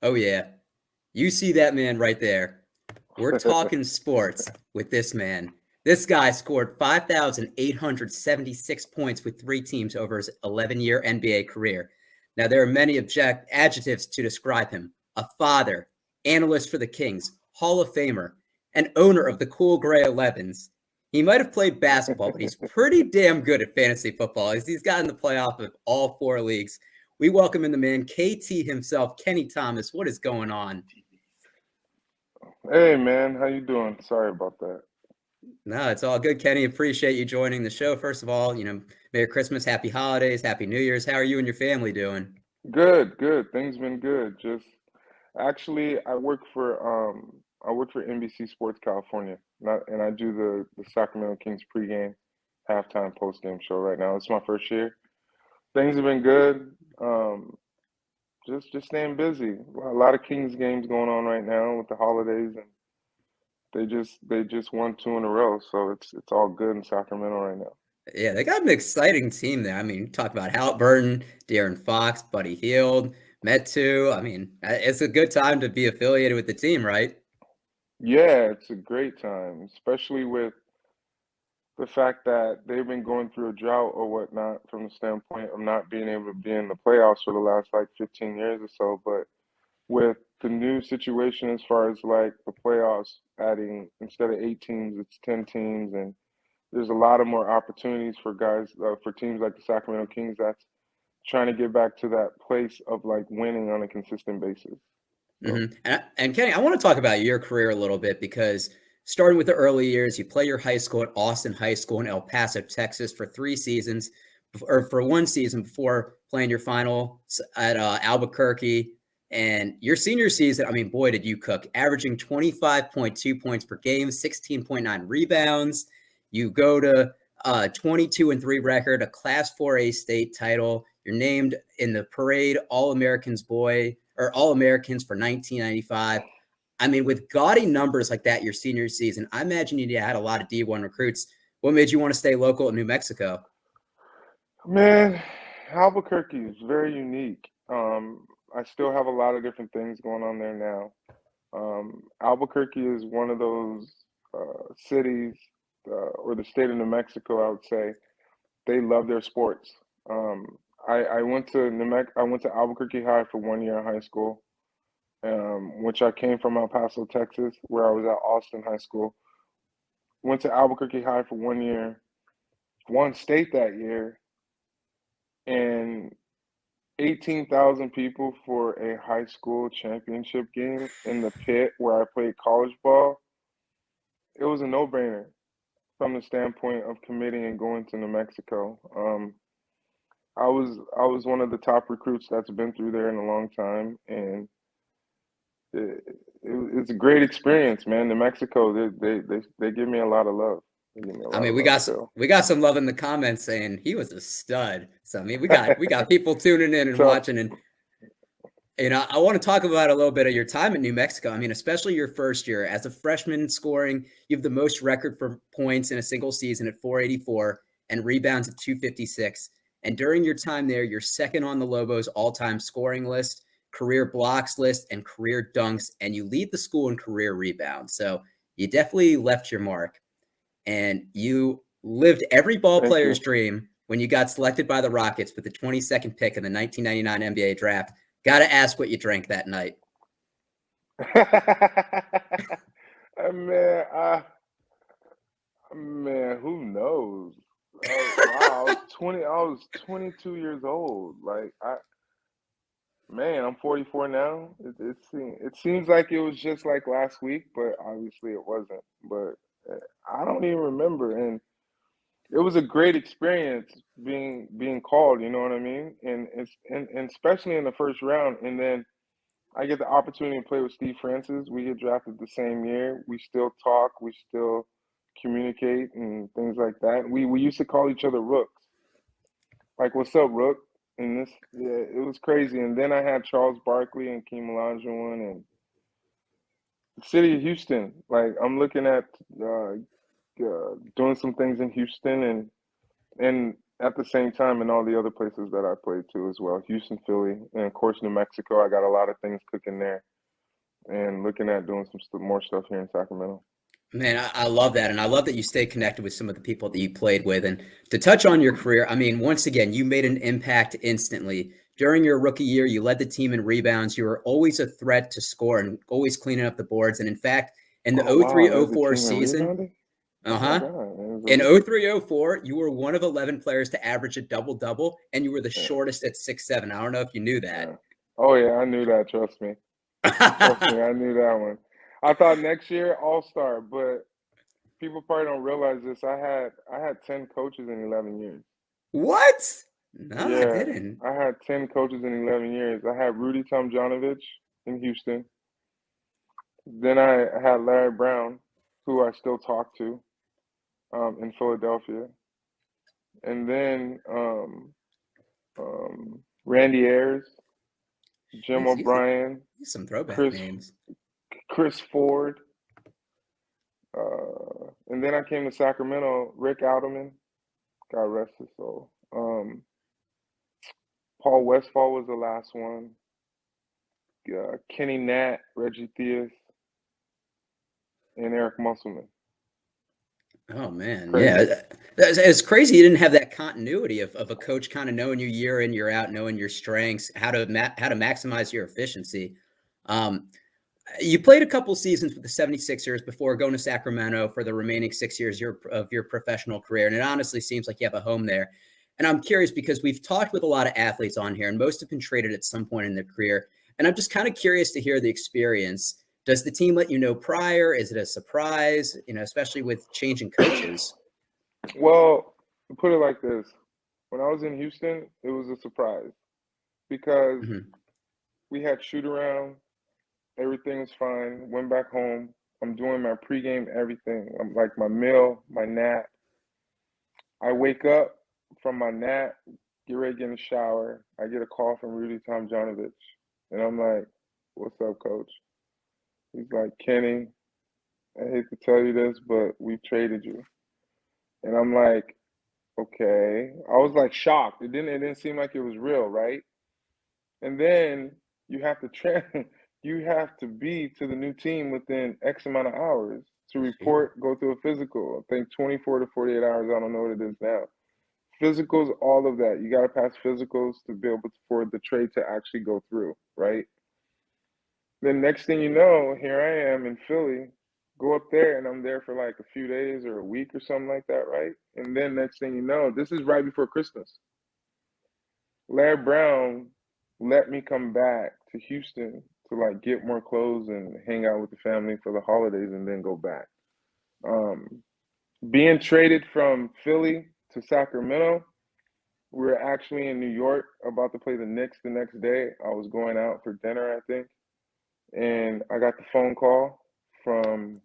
Oh, yeah. You see that man right there. We're talking sports with this man. This guy scored 5,876 points with 3 teams over his 11-year NBA career. Now, there are many adjectives to describe him: a father, analyst for the Kings, Hall of Famer, and owner of the Cool Gray 11s. He might have played basketball, but he's pretty damn good at fantasy football, as he's gotten the playoff of all 4 leagues. We welcome in the man, KT himself, Kenny Thomas. What is going on? Hey man, how you doing? Sorry about that. No, it's all good, Kenny. Appreciate you joining the show. First of all, Merry Christmas, Happy Holidays, Happy New Year's. How are you and your family doing? Good, good. Things been good. Just actually, I work for NBC Sports California, not and I do the Sacramento Kings pregame, halftime, postgame show right now. It's my first year. Things have been good. Just staying busy. A lot of Kings games going on right now with the holidays, and they just won 2 in a row, so it's all good in Sacramento right now. Yeah, they got an exciting team there. I mean, talk about Halliburton, De'Aaron Fox, Buddy Hield, Metu. I mean, it's a good time to be affiliated with the team, right? Yeah, it's a great time, especially with the fact that they've been going through a drought or whatnot from the standpoint of not being able to be in the playoffs for the last like 15 years or so. But with the new situation as far as like the playoffs adding instead of 8 teams, it's 10 teams, and there's a lot of more opportunities for guys for teams like the Sacramento Kings that's trying to get back to that place of like winning on a consistent basis. So And Kenny, I want to talk about your career a little bit because starting with the early years, you play your high school at Austin High School in El Paso, Texas for 3 seasons, or for 1 season before playing your final at Albuquerque. And your senior season, I mean, boy, did you cook, averaging 25.2 points per game, 16.9 rebounds. You go to 22-3 record, a Class 4A state title. You're named in the parade All-Americans boy or All-Americans for 1995. I mean, with gaudy numbers like that your senior season, I imagine you had a lot of D1 recruits. What made you want to stay local in New Mexico? man, Albuquerque is very unique. I still have a lot of different things going on there now. Albuquerque is one of those cities, or the state of New Mexico, I would say. They love their sports. Um, I went to I went to Albuquerque High for 1 year in high school, which I came from El Paso, Texas, where I was at Austin High School. Went to Albuquerque High for 1 year, won state that year, and 18,000 people for a high school championship game in the pit where I played college ball. It was a no-brainer from the standpoint of committing and going to New Mexico. I was one of the top recruits that's been through there in a long time, and it's a great experience, man. New Mexico, they give me a lot of love. They give me a I lot mean, of we love got still. we got some love in the comments saying he was a stud. So I mean, we got people tuning in and So watching, and I want to talk about a little bit of your time in New Mexico. I mean, especially your first year as a freshman scoring, you have the most record for points in a single season at 484 and rebounds at 256. And during your time there, you're second on the Lobos all-time scoring list, career blocks list, and career dunks, and you lead the school in career rebounds. So you definitely left your mark. And you lived every ball thank player's you. dream when you got selected by the Rockets with the 22nd pick in the 1999 NBA draft. Got to ask what you drank that night. Man, man, who knows? Oh, wow, I was 20. I was 22 years old. Man, I'm 44 now. It seems like it was just like last week, but obviously it wasn't. But I don't even remember, and it was a great experience being called. You know what I mean? And especially in the first round, and then I get the opportunity to play with Steve Francis. We get drafted the same year. We still talk. We still communicate and things like that. We used to call each other Rooks. Like, what's up, Rook? And this, yeah, it was crazy. And then I had Charles Barkley and Keem Olajuwon and the city of Houston. Like, I'm looking at doing some things in Houston, and at the same time in all the other places that I played too as well. Houston, Philly, and of course New Mexico. I got a lot of things cooking there, and looking at doing some more stuff here in Sacramento. Man, I love that. And I love that you stay connected with some of the people that you played with. And to touch on your career, I mean, once again, you made an impact instantly. During your rookie year, you led the team in rebounds. You were always a threat to score and always cleaning up the boards. And in fact, in the Oh wow, I led the 03-04 team in season, rebounding. Oh my uh-huh, God, it was in elite. 03-04, you were one of 11 players to average a double-double, and you were the Yeah, shortest at 6'7". I don't know if you knew that. yeah. Oh yeah, I knew that. Trust me. Trust me, I knew that one. I thought next year All Star, but people probably don't realize this. I had 10 coaches in 11 years. What? No, I Yeah, didn't. I had 10 coaches in 11 years. I had Rudy Tomjanovich in Houston. Then I had Larry Brown, who I still talk to, in Philadelphia, and then Randy Ayers, Jim These, O'Brien, these some throwback Chris names. Chris Ford, and then I came to Sacramento. Rick Alderman, God rest his soul. Paul Westphal was the last one. Kenny Natt, Reggie Theus, and Eric Musselman. Oh man, yeah, Crazy. it's crazy. You didn't have that continuity of a coach kind of knowing you year in year out, knowing your strengths, how to maximize your efficiency. Um, you played a couple seasons with the 76ers before going to Sacramento for the remaining 6 years of your professional career, and it honestly seems like you have a home there. And I'm curious because we've talked with a lot of athletes on here, and most have been traded at some point in their career. And I'm just kind of curious to hear the experience. Does the team let you know prior? Is it a surprise? Especially with changing coaches. Well, put it like this. When I was in Houston, it was a surprise because Mhm. we had shoot around, everything was fine. Went back home. I'm doing my pregame, everything. I'm like my meal, my nap. I wake up from my nap, get ready to get in the shower. I get a call from Rudy Tomjanovich. And I'm like, what's up, coach? He's like, Kenny, I hate to tell you this, but we traded you. And I'm like, okay. I was like shocked. It didn't seem like it was real, right? And then you have to you have to be to the new team within X amount of hours to Yeah. report, go through a physical. I think 24 to 48 hours. I don't know what it is now. Physicals, all of that. You got to pass physicals to be able to, for the trade to actually go through, right? Then next thing you know, here I am in Philly, go up there and I'm there for like a few days or a week or something like that, right? And then next thing you know, this is right before Christmas. Larry Brown let me come back to Houston to like get more clothes and hang out with the family for the holidays and then go back. Um, Being traded from Philly to Sacramento, we were actually in New York about to play the Knicks the next day. I was going out for dinner, I think, and I got the phone call from,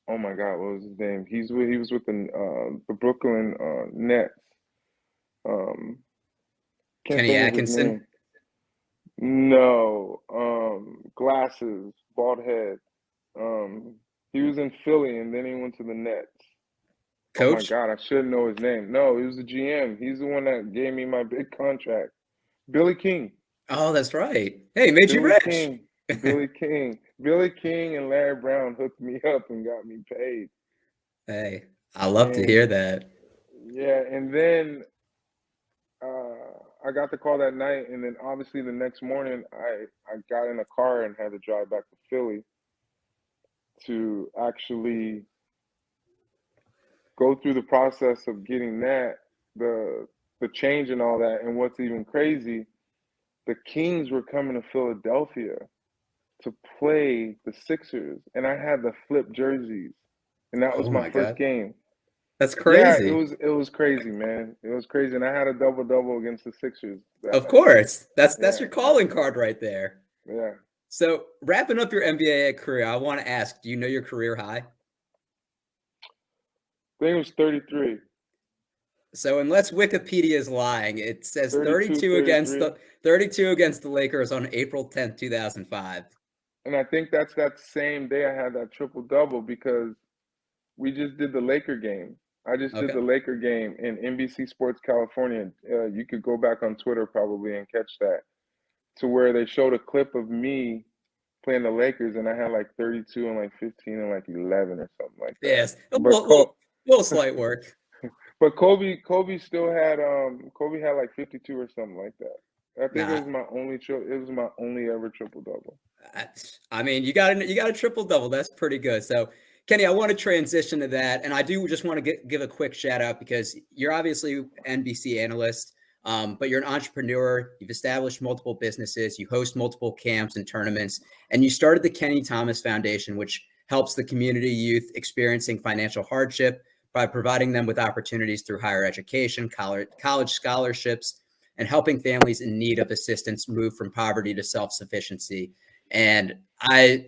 oh my God, what was his name? He was with the Brooklyn Nets. Um, can't Kenny think of his Atkinson, name. No, glasses, bald head. He was in Philly and then he went to the Nets. Oh my coach. God, I should know his name. No, he was the GM. He's the one that gave me my big contract. Billy King. Oh, that's right. Hey, made you Billy rich. King. Billy King. Billy King and Larry Brown hooked me up and got me paid. Hey, I love to hear And that. yeah, and then I got the call that night, and then obviously the next morning I got in a car and had to drive back to Philly to actually go through the process of getting the the change and all that. And what's even crazy, the Kings were coming to Philadelphia to play the Sixers, and I had the flip jerseys, and that was Oh my my first God, game. that's Yeah, crazy. it was crazy, man. It was crazy, and I had a double double against the Sixers that Of night. course, that's Yeah, your yeah, calling yeah, card right there. yeah. So wrapping up your NBA career, I want to ask: do you know your career high? I think it was 33, So unless Wikipedia is lying, it says 32, 32 33. against the Lakers on April 10th, 2005. And I think that's that same day I had that triple double because we just did the Laker game. I just did Okay. the Laker game in NBC Sports California. You could go back on Twitter probably and catch that, to where they showed a clip of me playing the Lakers, and I had like 32 and like 15 and like 11 or something like that. Yes. But Little slight work. Kobe still had Kobe had like 52 or something like that. I think it Nah. was my only it was my only ever triple double. I mean, you got a triple double. That's pretty good. So, Kenny, I want to transition to that, and I do just want to give a quick shout out because you're obviously NBC analyst, but you're an entrepreneur. You've established multiple businesses. You host multiple camps and tournaments, and you started the Kenny Thomas Foundation, which helps the community youth experiencing financial hardship by providing them with opportunities through higher education, college scholarships, and helping families in need of assistance move from poverty to self-sufficiency. And I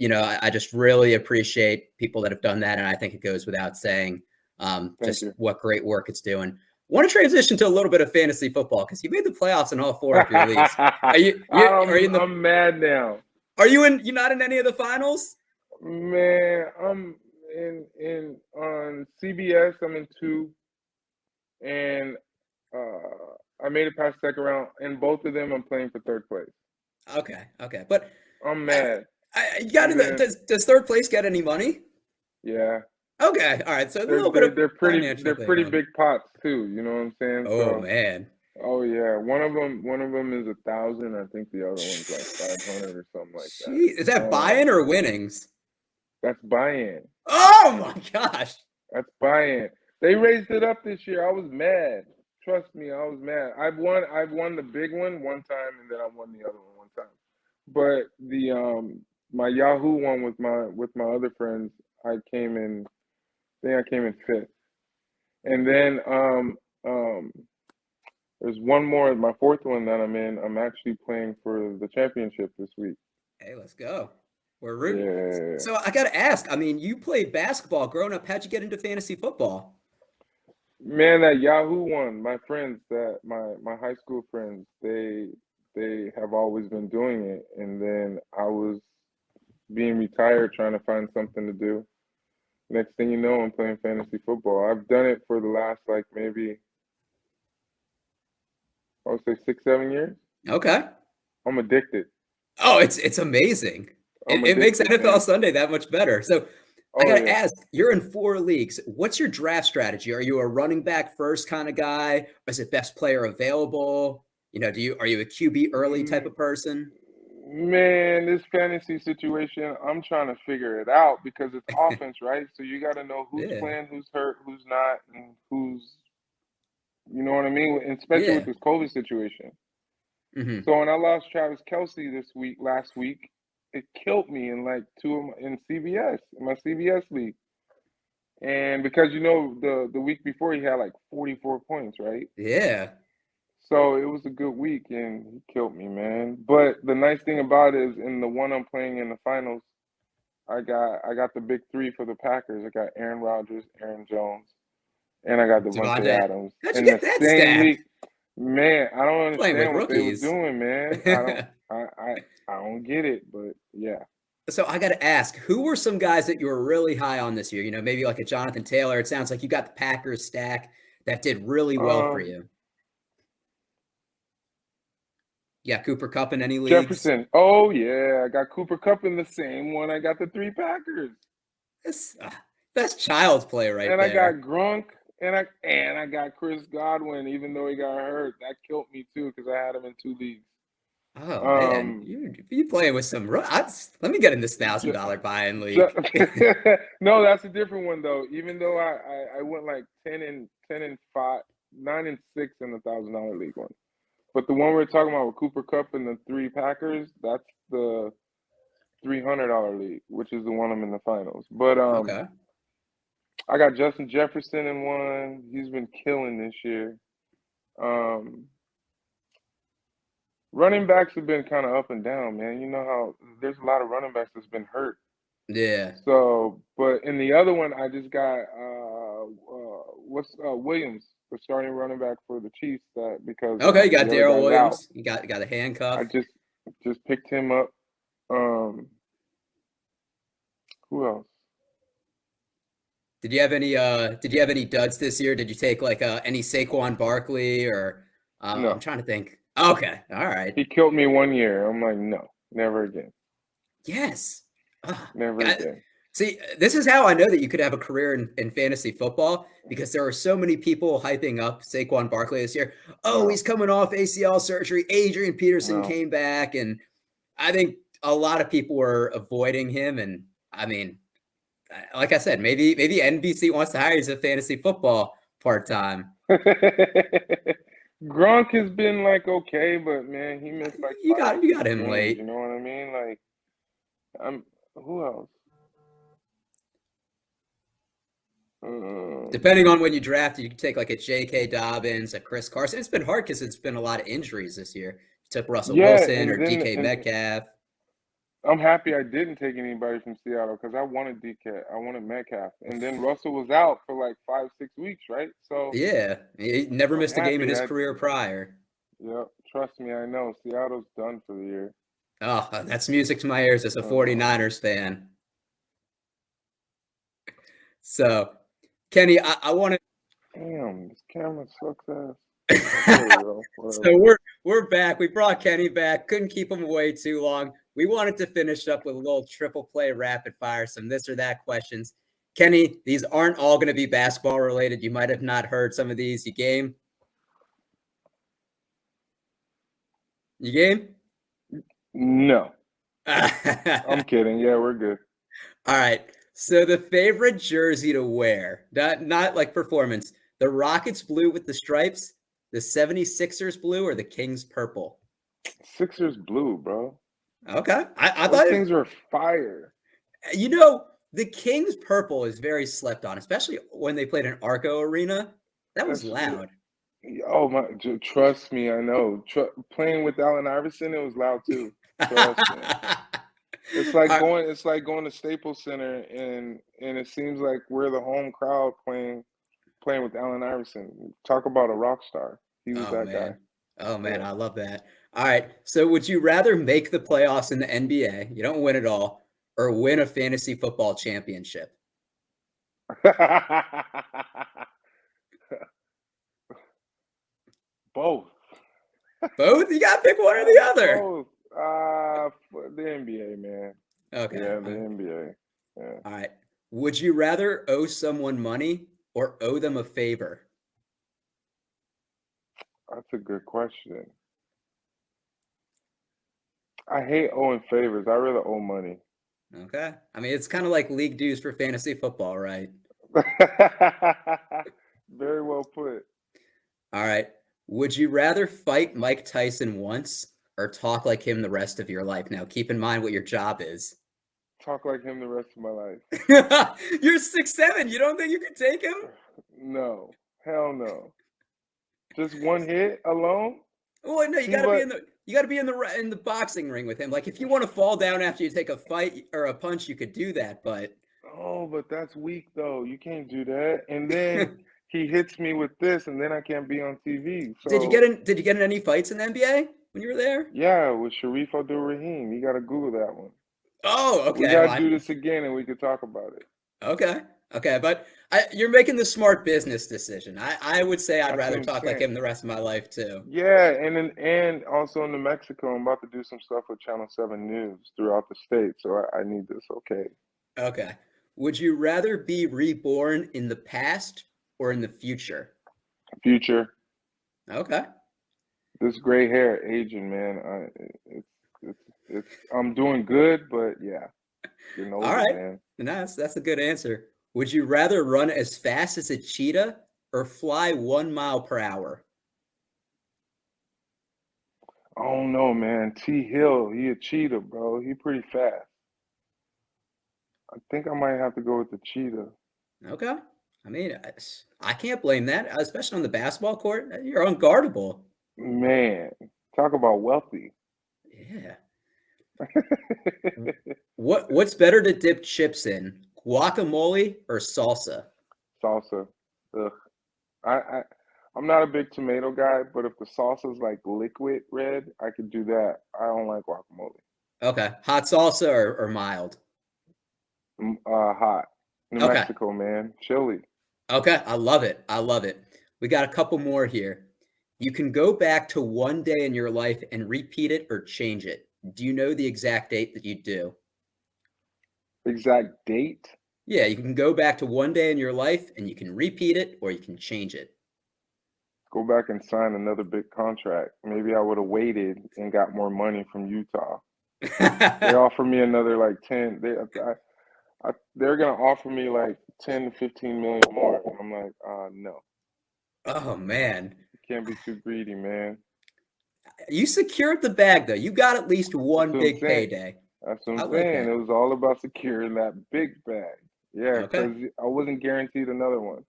just really appreciate people that have done that. And I think it goes without saying Thank just you. what great work it's doing. Want to transition to a little bit of fantasy football because you made the playoffs in all four of your leagues. Are you in the? I'm mad now. Are you in? You not in any of the finals? Man, I'm in on CBS. I'm in 2, and I made it past second round. In both of them, I'm playing for third place. Okay, but I'm mad. you got I'm to. in. Does third place get any money? Yeah, Okay, all right. So a they're little bit of they're financial thing pretty on. big pots too. You know what I'm saying? Oh So, man. oh yeah, one of them is 1,000. I think the other one's like 500 or something like that. Is that buy-in or winnings? That's buy-in. Oh my gosh. That's buy-in. They raised it up this year. I was mad. Trust me, I was mad. I've won the big one time, and then I won the other one time. But the my Yahoo one with my other friends, I think I came in fifth. And then there's one more, my fourth one that I'm in. I'm actually playing for the championship this week. Hey, let's go. We're rooting. Yeah. So I got to ask, I mean, you played basketball growing up. How'd you get into fantasy football? Man, that Yahoo one, my friends, that my high school friends, they have always been doing it, and then I was being retired trying to find something to do. Next thing you know, I'm playing fantasy football. I've done it for the last like maybe I would say 6, 7 years. Okay. I'm addicted. Oh, it's amazing. I'm It makes addicted, NFL man. Sunday that much better. So I Oh got to yeah. ask, you're in 4 leagues. What's your draft strategy? Are you a running back first kind of guy? Or is it best player available? Are you a QB early type Mm, of person? Man, this fantasy situation, I'm trying to figure it out because it's offense, right? So you got to know who's Yeah. playing, who's hurt, who's not, and who's, you know what I mean? And especially with Yeah. this COVID situation. Hmm. So when I lost Travis Kelsey last week, it killed me in like in CBS, in my CBS league. And because the week before he had like 44 points, right? Yeah. So it was a good week, and he killed me, man. But the nice thing about it is in the one I'm playing in the finals, I got the big three for the Packers. I got Aaron Rodgers, Aaron Jones, and I got Devontae Devontae. Adams How'd you in the get that same stack? league. Man, I don't Playing with understand what they were rookies. doing, man. I don't get it, but yeah. So I got to ask, who were some guys that you were really high on this year? Maybe like a Jonathan Taylor. It sounds like you got the Packers stack that did really well for Um, you. Yeah, Cooper Cup in any leagues? Jefferson. Oh yeah, I got Cooper Cup in the same one. I got the three Packers, That's child's play right and I got there. Grunk, and I got Chris Godwin. Even though he got hurt, that killed me too because I had him in 2 leagues. Oh man, Um, you playing with some. Let me get in this Ju- $1,000 buy-in ju- league. no, that's a different one though. Even though I went like 10 and 5, 9 and 6 in the $1,000 league one. But the one we're talking about with Cooper Cup and the three Packers, that's the $300 league, which is the one I'm in the finals. But Okay. I got Justin Jefferson in one. He's been killing this year. Um, Running backs have been kind of up and down, man. You know how there's a lot of running backs that's been hurt. Yeah. So, but in the other one, I just got what's Williams, the starting running back for the Chiefs. That because Okay, you got the other Darrell guy's out, Williams. You got a I handcuff. just picked him up. Um, who else? Did you have any duds this year? Did you take like any Saquon Barkley or I'm No, trying to think. Okay, all right. he killed me one year. I'm like, no, never again, Yes. Ah, never God. again. See, this is how I know that you could have a career in fantasy football because there are so many people hyping up Saquon Barkley this year. Oh, No, he's coming off ACL surgery. Adrian Peterson no. came back, and I think a lot of people were avoiding him. And I mean, like I said, maybe NBC wants to hire you as a fantasy football part time. Gronk has been like okay, but man, he missed like five, You six got him games. You late. know what I mean? Like, I'm who else? Um, Depending on when you draft, you can take like a J.K. Dobbins, a Chris Carson. It's been hard because it's been a lot of injuries this year. You took Russell yeah, Wilson or and then DK and Metcalf. I'm happy I didn't take anybody from Seattle because I wanted DK, I wanted Metcalf, and then Russell was out for like 5, 6 weeks, right? So Yeah, he never I'm missed a game in happy his that. career prior. Yeah, trust me, I know Seattle's done for the year. Oh, that's music to my ears as a Uh, 49ers fan. So, Kenny, I want to. damn, this camera sucks ass. Oh, there we go. So Whatever. we're back. We brought Kenny back. Couldn't keep him away too long. We wanted to finish up with a little triple play rapid fire, some this or that questions. Kenny, these aren't all going to be basketball related. You might have not heard some of these. You game? You game? No, All I'm kidding. Yeah, we're good. right. So the favorite jersey to wear, not like performance, the Rockets blue with the stripes, the 76ers blue, or the Kings purple? Sixers blue, bro. Okay. I Those thought things are fire. you know, the Kings purple is very slept on, especially when they played in Arco Arena. That was That's loud. oh my. Trust me, I know. Playing with Allen Iverson, it was loud too. Trust me. It's like All going. It's like going to Staples Center, and it seems like we're the home crowd playing with Allen Iverson. Talk about a rock star. He was oh that guy. man. Oh man, Yeah. I love that. All right. So would you rather make the playoffs in the NBA, you don't win it all, or win a fantasy football championship? Both. Both? You gotta pick one or the other. Both. The NBA, man. Okay. Yeah, the NBA. Yeah, All right. Would you rather owe someone money or owe them a favor? that's a good question. I hate owing favors. I rather owe money. Okay. I mean, it's kind of like league dues for fantasy football, right? Very well put. All right. Would you rather fight Mike Tyson once or talk like him the rest of your life? Now, keep in mind what your job is. Talk like him the rest of my life. You're 6'7". You don't think you could take him? No, hell no. Just one hit alone. Well, no, See what? you got to be in the boxing ring with him. Like if you want to fall down after you take a fight or a punch, you could do that, but Oh, but that's weak though. You can't do that. And then he hits me with this, and then I can't be on TV. So did you get in any fights in the NBA when you were there? yeah, with Sharif Abdul Rahim, you got to Google that one. Oh, We okay. got Well, to do this again, and we could talk about it. okay. Okay, but you're making the smart business decision. I would say I'd That's what rather I'm talk like saying. him the rest of my life too. Yeah, and also in New Mexico, I'm about to do some stuff with Channel 7 News throughout the state, so I need this. Okay. Okay. Would you rather be reborn in the past or in the future? Future, Okay. this gray hair aging, man. It's. I'm doing good, but yeah, getting All older, right. man. Nice. That's a good answer. Would you rather run as fast as a cheetah or fly 1 mile per hour? I don't know, man. T Hill, he a cheetah, bro. He pretty fast. I think I might have to go with the cheetah. Okay. I mean, I can't blame that, especially on the basketball court. You're unguardable. Man, talk about wealthy. Yeah. What's better to dip chips in, guacamole or salsa? Salsa. Ugh. I, I I'm not a big tomato guy, but if the salsa's like liquid red, I could do that. I don't like guacamole. Okay, hot salsa or mild? Hot. New Okay. Mexico, man. Chili. Okay. I love it. I love it. We got a couple more here. You can go back to one day in your life and repeat it or change it. Do you know the exact date that you do? Exact date? Yeah, you can go back to one day in your life and you can repeat it or you can change it. Go back and sign another big contract. Maybe I would have waited and got more money from Utah. They offer me another like 10. They're gonna offer me like 10 to 15 million more. And I'm like, no, Oh man. you can't be too greedy, man. You secured the bag though. You got at least That's one what I'm big saying. payday. That's what I I'm like saying. It that. was all about securing that big bag. Yeah, Okay. because I wasn't guaranteed another one.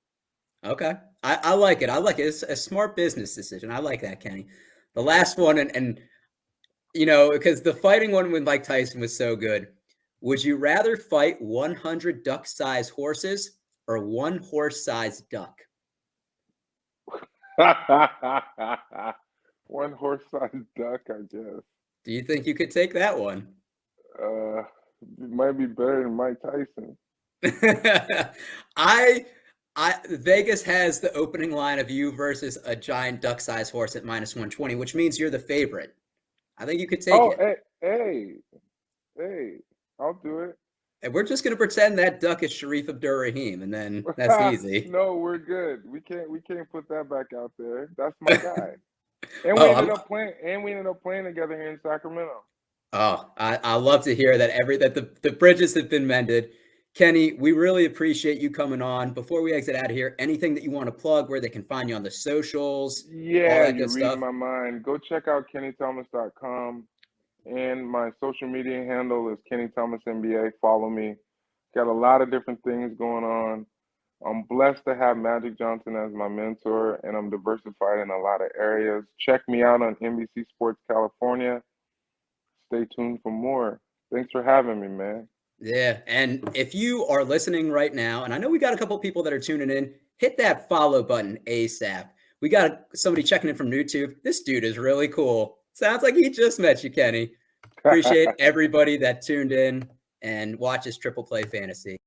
Okay. I like it. I like it. It's a smart business decision. I like that, Kenny. The last one, and because the fighting one with Mike Tyson was so good. Would you rather fight 100 duck-sized horses or one horse-sized duck? One horse-sized duck, I guess. Do you think you could take that one? Uh, it might be better than Mike Tyson. I Vegas has the opening line of you versus a giant duck-sized horse at -120, which means you're the favorite. I think you could take Oh, it. hey, I'll do it. And we're just gonna pretend that duck is Sharif Abdur-Rahim, and then that's easy. No, we're good. We can't put that back out there. That's my guy. And we Oh, ended up playing together here in Sacramento. I love to hear that the bridges have been mended. Kenny, we really appreciate you coming on. Before we exit out of here, anything that you want to plug, where they can find you on the socials, all Yeah, that you're good reading stuff. my mind. Go check out KennyThomas.com. And my social media handle is Kenny Thomas NBA. Follow me. Got a lot of different things going on. I'm blessed to have Magic Johnson as my mentor, and I'm diversified in a lot of areas. Check me out on NBC Sports California. Stay tuned for more. Thanks for having me, man. Yeah, and if you are listening right now, and I know we got a couple people that are tuning in, hit that follow button ASAP. We got somebody checking in from YouTube. This dude is really cool. Sounds like he just met you, Kenny. Appreciate everybody that tuned in and watches Triple Play Fantasy.